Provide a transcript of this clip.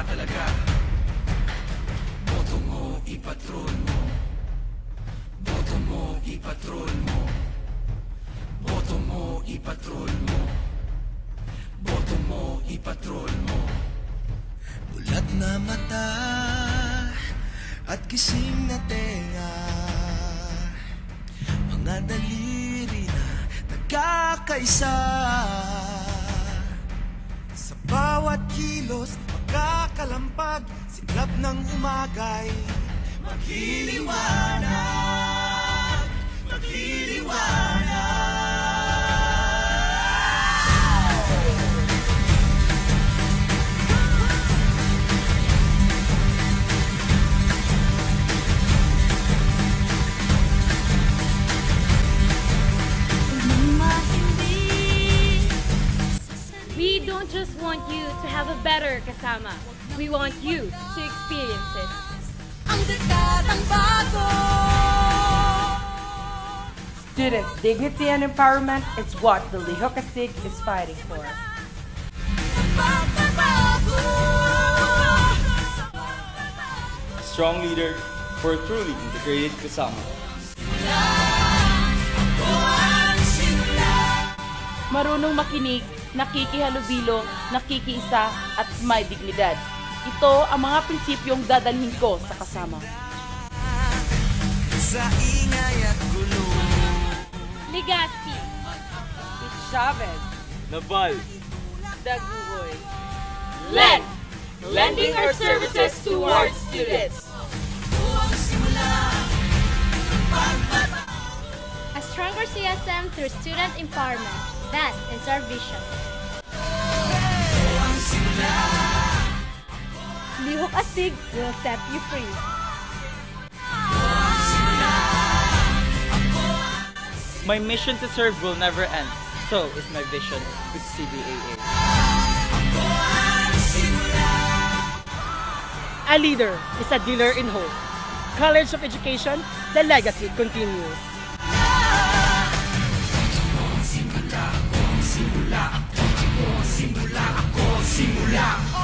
talaga. Boto mo, ipatrol mo. Boto mo, ipatrol mo. Boto mo, ipatrol mo. Boto mo, ipatrol mo. Bulat na mata at gising na tenga, mga daliri na nagkakaisa. Sa bawat kilos magkakalampag, siklab ng umagay magliliwanag, magliliwanag. We don't just want you to have a better kasama. We want you to experience it. Ang dekadang bago. Student dignity and empowerment is what the Lihok Astig is fighting for. A strong leader for a truly integrated kasama. Marunong makinig, nakikihalubilo, nakikiisa at may dignidad. Ito ang mga prinsipyong dadalhin ko sa kasama. Sa ingay at gulo, Legazpi, Chavez, Naval, Daguhoy, LEND, lending our services towards students. A stronger CSM through student empowerment. That is our vision. Lihok Astig will set you free. my mission to serve will never end. So is my vision with CBAA. A leader is a dealer in hope. College of Education, the legacy continues. Simula ako, simula ako, simula ako, simula ako.